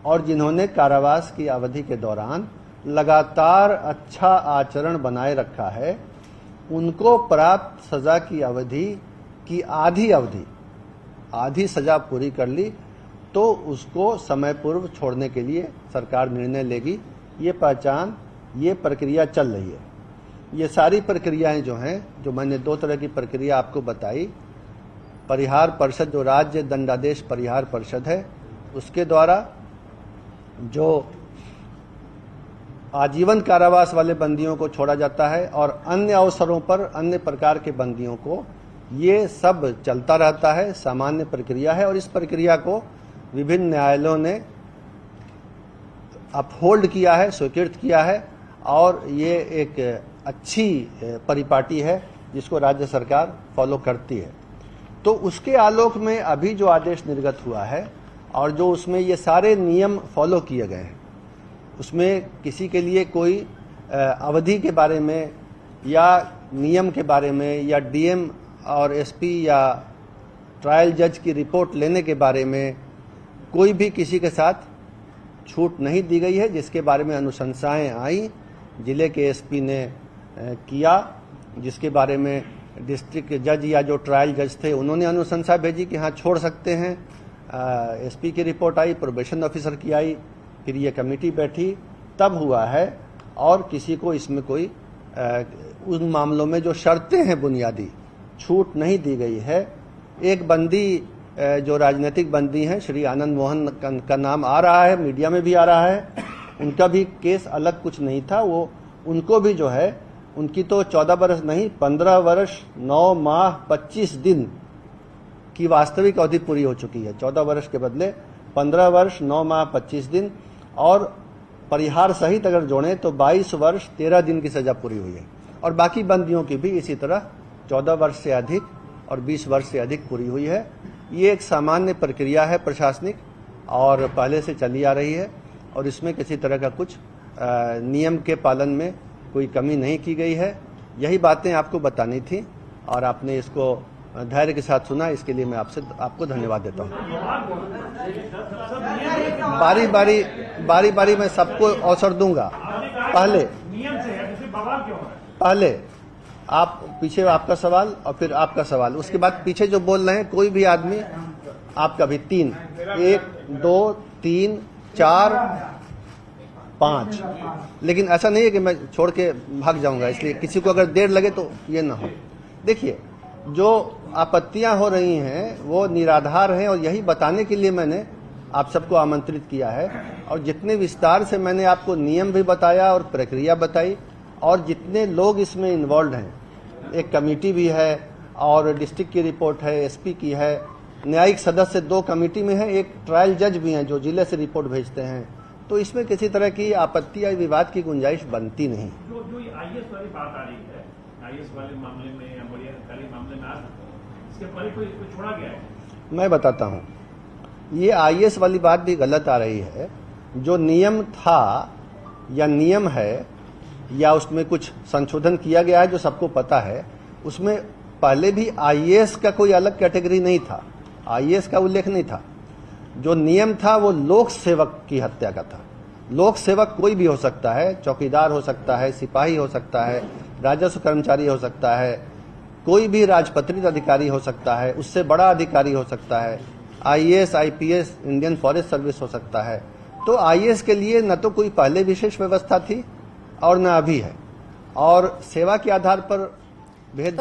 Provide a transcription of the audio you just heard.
और जिन्होंने कारावास की अवधि के दौरान लगातार अच्छा आचरण बनाए रखा है, उनको प्राप्त सजा की अवधि की आधी सजा पूरी कर ली तो उसको समय पूर्व छोड़ने के लिए सरकार निर्णय लेगी। ये प्रक्रिया चल रही है। ये सारी प्रक्रियाएं जो हैं, जो मैंने 2 तरह की प्रक्रिया आपको बताई, परिहार परिषद जो राज्य दंडादेश परिहार परिषद है उसके द्वारा, जो आजीवन कारावास वाले बंदियों को छोड़ा जाता है, और अन्य अवसरों पर अन्य प्रकार के बंदियों को, ये सब चलता रहता है, सामान्य प्रक्रिया है। और इस प्रक्रिया को विभिन्न न्यायालयों ने अपहोल्ड किया है, स्वीकृत किया है, और ये एक अच्छी परिपाटी है जिसको राज्य सरकार फॉलो करती है। तो उसके आलोक में अभी जो आदेश निर्गत हुआ है और जो उसमें ये सारे नियम फॉलो किए गए हैं, उसमें किसी के लिए कोई अवधि के बारे में या नियम के बारे में या डीएम और एसपी या ट्रायल जज की रिपोर्ट लेने के बारे में कोई भी किसी के साथ छूट नहीं दी गई है। जिसके बारे में अनुशंसाएं आई, जिले के एसपी ने किया, जिसके बारे में डिस्ट्रिक्ट जज या जो ट्रायल जज थे उन्होंने अनुशंसा भेजी कि हाँ छोड़ सकते हैं। एसपी की रिपोर्ट आई, प्रोबेशन ऑफिसर की आई, फिर ये कमेटी बैठी, तब हुआ है। और किसी को इसमें कोई उन मामलों में जो शर्तें हैं बुनियादी, छूट नहीं दी गई है। एक बंदी जो राजनीतिक बंदी हैं, श्री आनंद मोहन का नाम आ रहा है, मीडिया में भी आ रहा है, उनका भी केस अलग कुछ नहीं था। वो उनको भी जो है, उनकी तो 14 वर्ष नहीं 15 वर्ष 9 माह 25 दिन की वास्तविक अवधि पूरी हो चुकी है। 14 वर्ष के बदले 15 वर्ष 9 माह 25 दिन, और परिहार सहित अगर जोड़ें तो 22 वर्ष 13 दिन की सजा पूरी हुई है। और बाकी बंदियों की भी इसी तरह 14 वर्ष से अधिक और 20 वर्ष से अधिक पूरी हुई है। ये एक सामान्य प्रक्रिया है प्रशासनिक, और पहले से चली आ रही है, और इसमें किसी तरह का कुछ नियम के पालन में कोई कमी नहीं की गई है। यही बातें आपको बतानी थी, और आपने इसको धैर्य के साथ सुना, इसके लिए मैं आपको धन्यवाद देता हूँ। बारी बारी मैं सबको अवसर दूंगा। पहले आप पीछे आपका सवाल और फिर आपका सवाल, उसके बाद पीछे जो बोल रहे हैं कोई भी आदमी, आपका भी 3, 1 2 3 4 5, लेकिन ऐसा नहीं है कि मैं छोड़ के भाग जाऊंगा, इसलिए किसी को अगर देर लगे तो ये ना हो। देखिए, जो आपत्तियां हो रही हैं वो निराधार हैं, और यही बताने के लिए मैंने आप सबको आमंत्रित किया है। और जितने विस्तार से मैंने आपको नियम भी बताया और प्रक्रिया बताई, और जितने लोग इसमें इन्वॉल्व हैं, एक कमेटी भी है, और डिस्ट्रिक्ट की रिपोर्ट है, एसपी की है, न्यायिक सदस्य 2 कमेटी में है, एक ट्रायल जज भी हैं जो जिले से रिपोर्ट भेजते हैं। तो इसमें किसी तरह की आपत्ति या विवाद की गुंजाइश बनती नहीं। जो ये आईएएस वाली बात आ रही है, आईएएस वाले मामले में या बड़े अधिकारी मामले में इसके पहले कोई छोड़ा गया है? मैं बताता हूँ, ये आईएएस वाली बात भी गलत आ रही है। जो नियम था या नियम है या उसमें कुछ संशोधन किया गया है जो सबको पता है, उसमें पहले भी आईएएस का कोई अलग कैटेगरी नहीं था, आईएएस का उल्लेख नहीं था। जो नियम था वो लोक सेवक की हत्या का था। लोक सेवक कोई भी हो सकता है, चौकीदार हो सकता है, सिपाही हो सकता है, राजस्व कर्मचारी हो सकता है, कोई भी राजपत्रित अधिकारी हो सकता है, उससे बड़ा अधिकारी हो सकता है, IAS, IPS, Indian forest service हो सकता है। तो आईएएस के लिए न तो कोई पहले विशेष व्यवस्था थी और न अभी है, और सेवा के आधार पर भेद